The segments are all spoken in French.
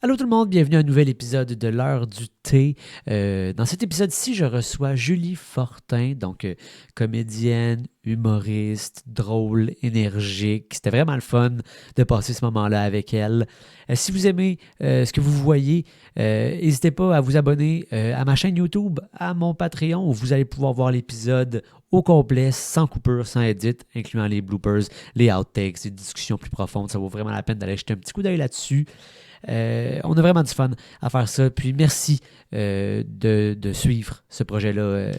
Allô tout le monde, bienvenue à un nouvel épisode de l'heure du thé. Dans cet épisode-ci, je reçois Julie Fortin, donc comédienne, humoriste, drôle, énergique. C'était vraiment le fun de passer ce moment-là avec elle. Si vous aimez ce que vous voyez, n'hésitez pas à vous abonner à ma chaîne YouTube, à mon Patreon, où vous allez pouvoir voir l'épisode au complet, sans coupure, sans edit, incluant les bloopers, les outtakes, les discussions plus profondes. Ça vaut vraiment la peine d'aller jeter un petit coup d'œil là-dessus. On a vraiment du fun à faire ça. Puis merci de suivre ce projet-là.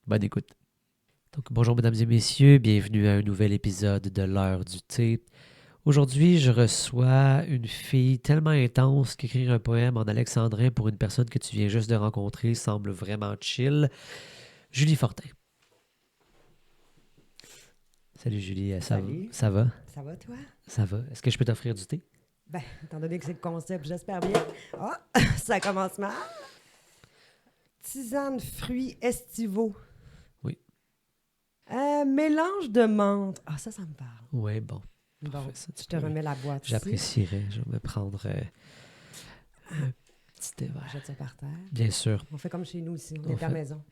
Bonne écoute. Donc, bonjour mesdames et messieurs, bienvenue à un nouvel épisode de l'heure du thé. Aujourd'hui, je reçois une fille tellement intense qu'écrire un poème en alexandrin pour une personne que tu viens juste de rencontrer semble vraiment chill. Julie Fortin. Salut Julie, Salut. ça va? Ça va, toi? Ça va. Est-ce que je peux t'offrir du thé? Ben, étant donné que c'est le concept, j'espère bien. Ah, ça commence mal. Tisane fruits estivaux. Oui. Mélange de menthe. Ah, ça me parle. Oui, bon. Bon, Parfait, ça, je te remets la boîte ici. J'apprécierais. Je vais me prendre un petit thé vert. Jette ça par terre. Bien sûr. On fait comme chez nous ici, on On est à la fait. maison.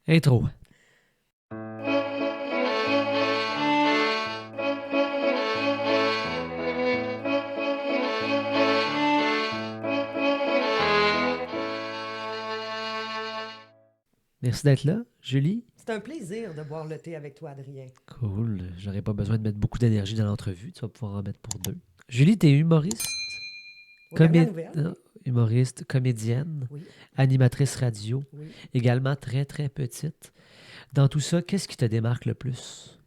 Intro. Merci d'être là, Julie. C'est un plaisir de boire le thé avec toi, Adrien. Cool. J'aurais pas besoin de mettre beaucoup d'énergie dans l'entrevue. Tu vas pouvoir en mettre pour deux. Julie, t'es humoriste? Aux dernières nouvelles? Humoriste, comédienne, Oui, animatrice radio, oui. également très, très petite. Dans tout ça, qu'est-ce qui te démarque le plus?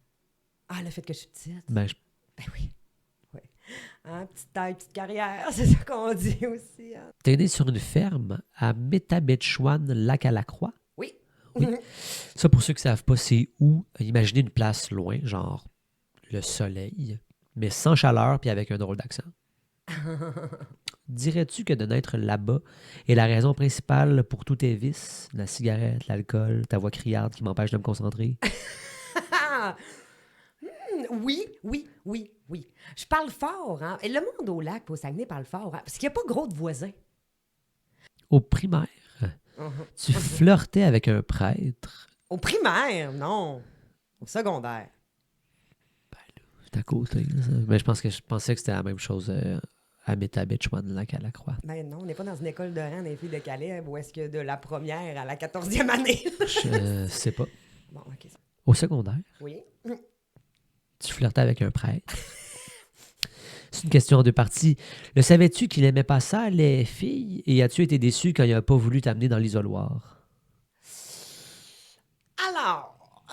Ah, le fait que je suis petite? Ben, Ben oui. Oui. Hein, petite taille, petite carrière, c'est ça qu'on dit aussi. Hein? t'es né sur une ferme à Métabetchouan, Lac-à-la-Croix. Oui. Oui. Ça, pour ceux qui ne savent pas, c'est où? Imaginez une place loin, genre le soleil, mais sans chaleur puis avec un drôle d'accent. Dirais-tu que de naître là-bas est la raison principale pour tous tes vices? La cigarette, l'alcool, ta voix criarde qui m'empêche de me concentrer? Oui. Je parle fort, hein? Et le monde au lac, au Saguenay, parle fort, hein? Parce qu'il n'y a pas gros de voisins. Au primaire, tu flirtais avec un prêtre. Au primaire, non. Au secondaire. C'est à côté. Là, ça. Mais je pensais que c'était la même chose à Métabetchouan, Lac-à-la-Croix. Ben non, on n'est pas dans une école de rang des filles de Calais où est-ce que de la première à la 14e année. Je sais pas. Bon, OK. Au secondaire, Oui. tu flirtais avec un prêtre. C'est une question en deux parties. Le savais-tu qu'il aimait pas ça, les filles? Et as-tu été déçu quand il n'a pas voulu t'amener dans l'isoloir? Alors,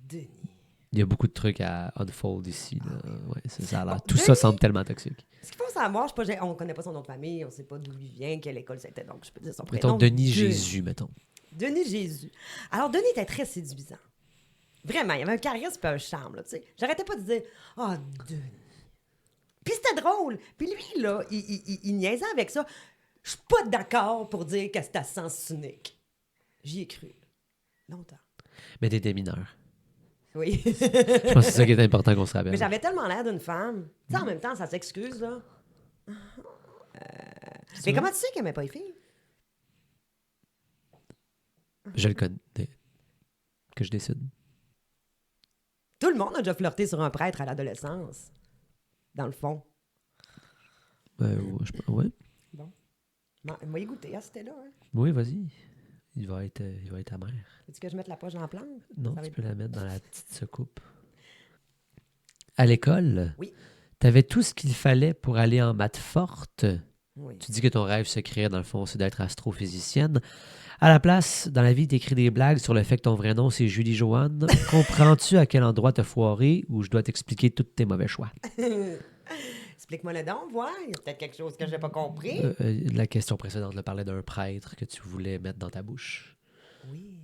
Denis. Il y a beaucoup de trucs à unfold ici. Là. Ouais, ça a l'air. Bon, Tout ça Denis- semble tellement toxique. Ce qu'il faut savoir, on ne connaît pas son nom de famille, on ne sait pas d'où il vient, quelle école c'était, donc je peux dire son Mettons prénom. Denis Jésus, mettons. Denis Jésus. Alors, Denis était très séduisant. Vraiment, il y avait un charisme et un charme, là, tu sais. J'arrêtais pas de dire « Ah, Denis! » Puis c'était drôle. Puis lui, là, il niaisait avec ça. Je suis pas d'accord pour dire que c'est à sens unique. J'y ai cru. Longtemps. Mais t'étais mineur. Oui. Je pense que c'est ça qui est important qu'on se rappelle. Mais j'avais tellement l'air d'une femme. Tu sais, en même temps, ça s'excuse, là. Mais comment tu sais qu'elle n'aimait pas les filles? Je le connais. Que je décide. Tout le monde a déjà flirté sur un prêtre à l'adolescence. Dans le fond. Ouais. Bon. Bon, il m'a y goûté à c'était là. Hein. Oui, vas-y. Il va être amer. Veux-tu que je mette la poche dans la plante? Non, Ça va tu être- peux la mettre dans la petite secoupe. À l'école, Oui. t'avais tout ce qu'il fallait pour aller en maths forte. Oui. Tu dis que ton rêve secret, dans le fond, c'est d'être astrophysicienne. À la place, dans la vie, t'écris des blagues sur le fait que ton vrai nom, c'est Julie Joanne. Comprends-tu à quel endroit t'as foiré ou je dois t'expliquer tous tes mauvais choix? Explique-moi le don, voir. Il y a peut-être quelque chose que j'ai pas compris. La question précédente le parlait d'un prêtre que tu voulais mettre dans ta bouche. Oui.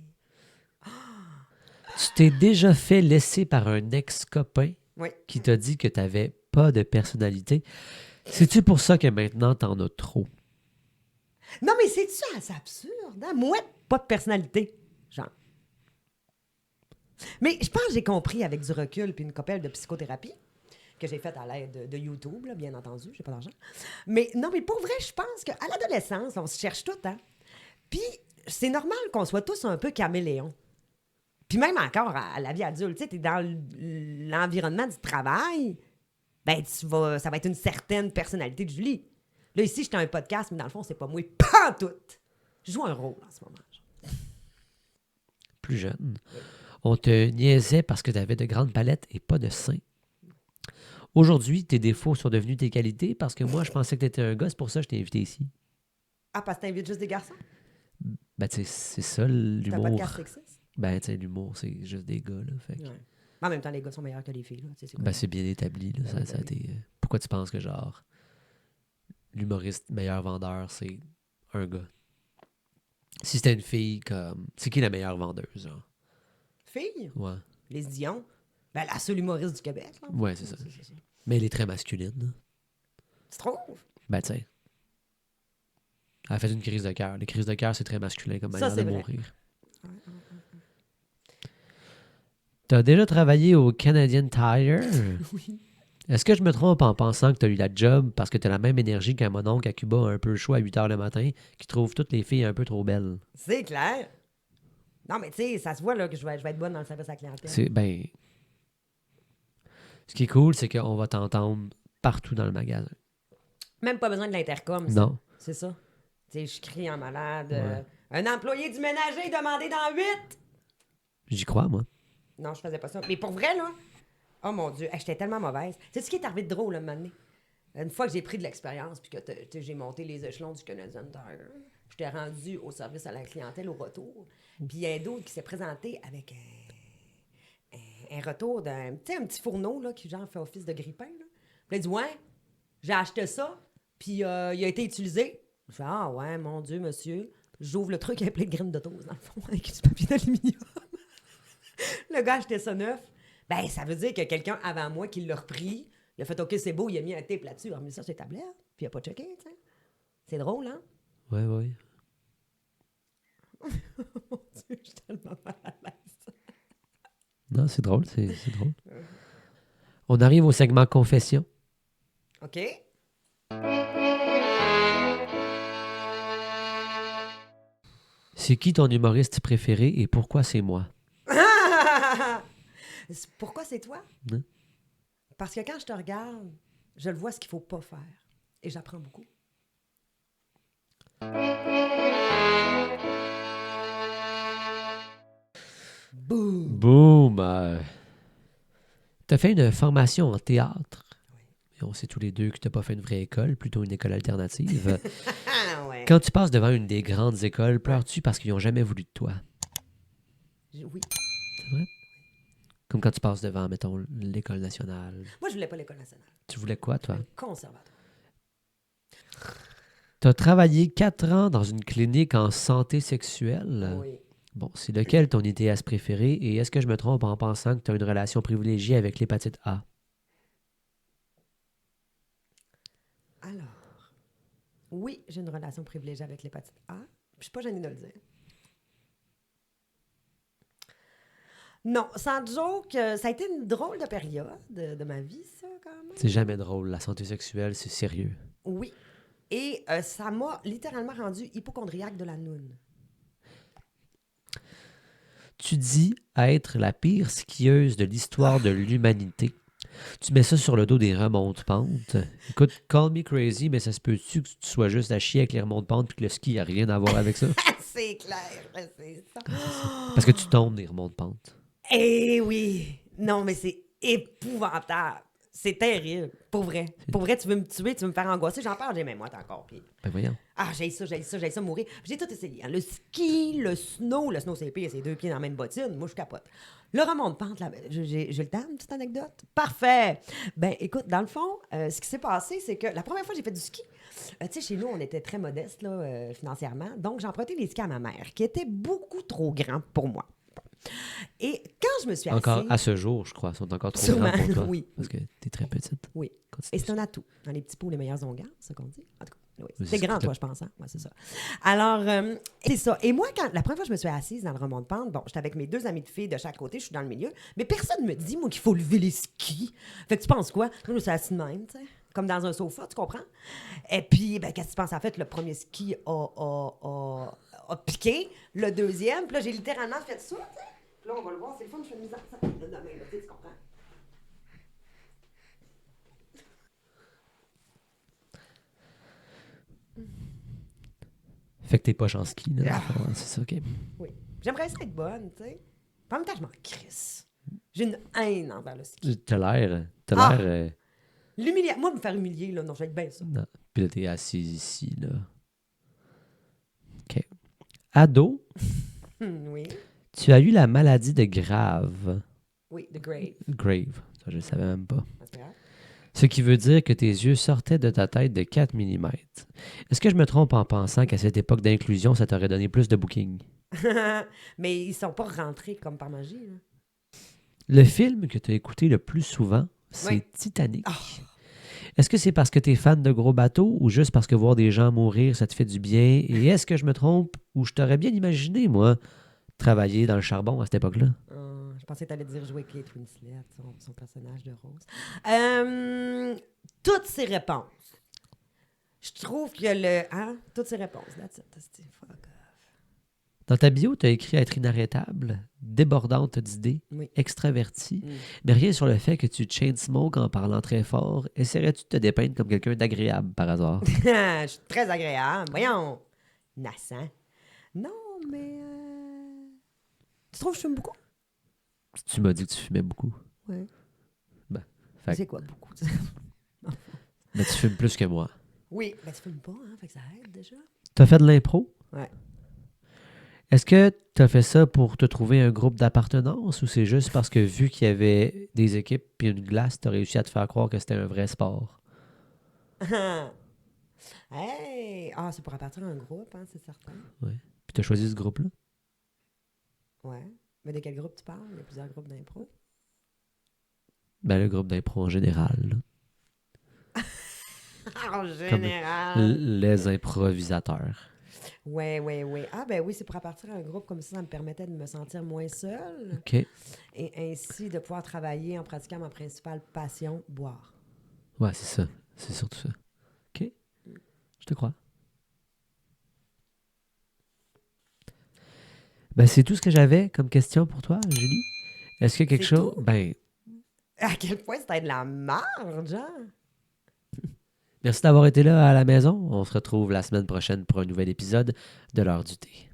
Tu t'es déjà fait laisser par un ex-copain Oui. qui t'a dit que t'avais pas de personnalité. C'est-tu pour ça que maintenant t'en as trop? Non, mais c'est-tu assez absurde? Hein? Moi, pas de personnalité. Genre. Mais je pense que j'ai compris avec du recul puis une copelle de psychothérapie que j'ai faite à l'aide de YouTube, là, bien entendu, j'ai pas d'argent. Mais non, mais pour vrai, je pense qu'à l'adolescence, on se cherche tout, hein. Puis c'est normal qu'on soit tous un peu caméléons. Puis même encore à la vie adulte, tu sais, t'es dans l'environnement du travail, ben ça va être une certaine personnalité de Julie. Là, ici, j'étais un podcast, mais dans le fond, c'est pas moi, pas tout. Je joue un rôle en ce moment. Plus jeune. On te niaisait parce que tu avais de grandes palettes et pas de seins. Aujourd'hui, tes défauts sont devenus tes qualités parce que moi, je pensais que tu étais un gars, c'est pour ça que je t'ai invité ici. Ah, parce que t'invites juste des garçons? Ben, tu sais, c'est ça T'as un l'humour. podcast sexiste? Ben, tu sais, l'humour, c'est juste des gars, là. Fait que- Ouais. En même temps, les gars sont meilleurs que les filles, là. Tu sais, c'est Ben, quoi? c'est bien établi, là. Ça a été, pourquoi tu penses que, genre, l'humoriste meilleur vendeur, c'est un gars? Si c'était une fille, comme... C'est qui la meilleure vendeuse, genre? Filles? Ouais. Les Dion? Ben, la seule humoriste du Québec, là. Ouais, c'est ça. Mais elle est très masculine, là. Tu trouves? Ben, tu sais. Elle a fait une crise de cœur. Les crises de cœur, c'est très masculin comme Ça, manière de c'est vrai. mourir. T'as déjà travaillé au Canadian Tire? Oui. Est-ce que je me trompe en pensant que t'as eu la job parce que t'as la même énergie qu'un mononcle à Cuba un peu chaud à 8 h le matin qui trouve toutes les filles un peu trop belles? C'est clair. Non, mais tu sais, ça se voit là que je vais être bonne dans le service à la clientèle. C'est, ben... Ce qui est cool, c'est qu'on va t'entendre partout dans le magasin. Même pas besoin de l'intercom, ça. Non. C'est ça. Tu sais, je crie en malade. Ouais. Un employé du ménager demandé dans 8. J'y crois, moi. Non, je faisais pas ça. Mais pour vrai, là, oh mon Dieu, j'étais tellement mauvaise. Tu sais ce qui est arrivé de drôle, un moment donné? Une fois que j'ai pris de l'expérience puis que tu sais, j'ai monté les échelons du Canadian Tire, j'étais rendu au service à la clientèle au retour. Puis il y a un d'autre qui s'est présenté avec un retour d'un tu sais, un petit fourneau là, qui genre fait office de grille-pain. Là. Puis il a dit ouais, j'ai acheté ça, puis il a été utilisé. Je fais ah ouais, mon Dieu, monsieur. J'ouvre le truc avec plein de graines de toast dans le fond, avec du papier d'aluminium. Le gars a acheté ça neuf. Ben, ça veut dire que quelqu'un avant moi qui l'a repris, il a fait OK, c'est beau, il a mis un tape là-dessus, il a remis ça sur les tablettes, puis il a pas checké, tu sais. C'est drôle, hein? Ouais, ouais. Mon Dieu, je suis tellement mal à l'aise. Non, c'est drôle, c'est drôle. On arrive au segment confession. OK? C'est qui ton humoriste préféré et pourquoi c'est moi? Pourquoi c'est toi? Hein? Parce que quand je te regarde, je le vois ce qu'il faut pas faire. Et j'apprends beaucoup. Boum! Boum! T'as fait une formation en théâtre. Et on sait tous les deux que t'as pas fait une vraie école, plutôt une école alternative. Ah ouais. Quand tu passes devant une des grandes écoles, pleures-tu parce qu'ils n'ont jamais voulu de toi? Oui. C'est vrai? Comme quand tu passes devant, mettons, l'école nationale. Moi, je voulais pas l'école nationale. Tu voulais quoi, toi? Un conservatoire. T'as travaillé 4 ans dans une clinique en santé sexuelle. Oui. Bon, c'est lequel ton ITS préféré? Et est-ce que je me trompe en pensant que tu as une relation privilégiée avec l'hépatite A? Alors, oui, j'ai une relation privilégiée avec l'hépatite A. Je suis pas gênée de le dire. Non, sans joke, ça a été une drôle de période de ma vie, ça, quand même. C'est jamais drôle. La santé sexuelle, c'est sérieux. Oui. Et ça m'a littéralement rendu hypochondriaque de la noune. Tu dis être la pire skieuse de l'histoire de l'humanité. Tu mets ça sur le dos des remontes-pentes. Écoute, call me crazy, mais ça se peut-tu que tu sois juste à chier avec les remontes-pentes puis que le ski n'a rien à voir avec ça? C'est clair, c'est ça. Parce que tu tombes des remontes-pentes. Eh oui! Non, mais c'est épouvantable. C'est terrible. Pour vrai. Pour vrai, tu veux me tuer, tu veux me faire angoisser. J'en parle, j'ai même moi encore pire. Ben voyons. Ah, j'ai ça mourir. J'ai tout essayé. Hein. Le ski, le snow, c'est pire, c'est 2 pieds dans la même bottine. Moi, je capote. Le remonte-pente, là, j'ai le temps, une petite anecdote? Parfait! Ben, écoute, dans le fond, ce qui s'est passé, c'est que la première fois que j'ai fait du ski, tu sais, chez nous, on était très modestes, là, financièrement. Donc, j'ai emprunté les skis à ma mère, qui était beaucoup trop grands pour moi. Et quand je me suis assise... Encore à ce jour, je crois, sont encore trop Sûrement, grands pour toi. oui. Parce que t'es très petite. Oui. Continue. Et c'est un atout. Dans les petits pots, les meilleurs onguents, c'est ce qu'on dit. En tout cas, Oui. Mais C'est grand, c'était- toi, je pense. Hein? Ouais, c'est ça. Alors, c'est ça. Et moi, la première fois que je me suis assise dans le remont de pente, bon, j'étais avec mes 2 amis de filles de chaque côté, je suis dans le milieu, mais personne me dit, moi, qu'il faut lever les skis. Fait que tu penses quoi? Moi, je me suis assise de même, tu sais, comme dans un sofa, tu comprends? Et puis, ben, qu'est-ce que tu penses? En fait, le premier ski a piqué, le deuxième, puis là, j'ai littéralement fait ça, tu sais. Puis là, on va le voir, c'est le fun, je fais une mise en ça. Là, de même, là, tu sais, tu comprends? Fait que t'es pas en ski, là. Ah. Ouais, c'est ça, OK. Oui. J'aimerais ça être bonne, tu sais. En même temps, je m'en crisse. J'ai une haine envers le ski. T'as l'air... Ah! euh, Moi, me faire humilier, là, non, je vais être bien ça. non. Puis là, t'es assis ici, là. OK. Ado, Oui. tu as eu la maladie de Grave. Oui, The Grave. Grave. Ça, je le savais même pas. C'est grave. Ce qui veut dire que tes yeux sortaient de ta tête de 4 mm. Est-ce que je me trompe en pensant qu'à cette époque d'inclusion, ça t'aurait donné plus de booking? Mais ils sont pas rentrés comme par magie, là. Le film que tu as écouté le plus souvent, c'est Oui. Titanic. Ah. Est-ce que c'est parce que tu es fan de gros bateaux ou juste parce que voir des gens mourir, ça te fait du bien? Et est-ce que je me trompe ou je t'aurais bien imaginé, moi, travailler dans le charbon à cette époque-là? Je pensais que tu allais dire jouer Kate Winslet, son personnage de Rose. Toutes ces réponses. Je trouve que toutes ces réponses. That's it. Fuck off. Dans ta bio, tu as écrit être inarrêtable, débordante d'idées, Oui. extravertie, Mm. mais rien sur le fait que tu chain smoke en parlant très fort. Essaierais-tu de te dépeindre comme quelqu'un d'agréable par hasard? Je suis très agréable. Voyons. Nassant. Non, mais... Tu trouves que je fume beaucoup? Tu m'as dit que tu fumais beaucoup. Oui. Ben, fait que- C'est quoi, beaucoup? mais tu fumes plus que moi. Oui. Ben, tu fumes pas, hein? Fait que ça aide, déjà. Tu as fait de l'impro? Ouais. Est-ce que tu as fait ça pour te trouver un groupe d'appartenance ou c'est juste parce que vu qu'il y avait des équipes et une glace, tu as réussi à te faire croire que c'était un vrai sport? Hey! Ah, c'est pour appartenir à un groupe, hein, c'est certain. Ouais. Puis tu as choisi ce groupe-là? Ouais. Mais de quel groupe tu parles? Il y a plusieurs groupes d'impro. Ben, le groupe d'impro en général. Là. En Comme général. les improvisateurs. Ouais. Ah, ben oui, c'est pour appartenir à un groupe comme ça me permettait de me sentir moins seule OK. et ainsi de pouvoir travailler en pratiquant ma principale passion, boire. Ouais, c'est ça. C'est surtout ça. OK. Je te crois. Ben, c'est tout ce que j'avais comme question pour toi, Julie. Est-ce qu'il y a quelque C'est chose... tout? Ben, À quel point c'était de la marge, hein? merci d'avoir été là à la maison. On se retrouve la semaine prochaine pour un nouvel épisode de l'heure du thé.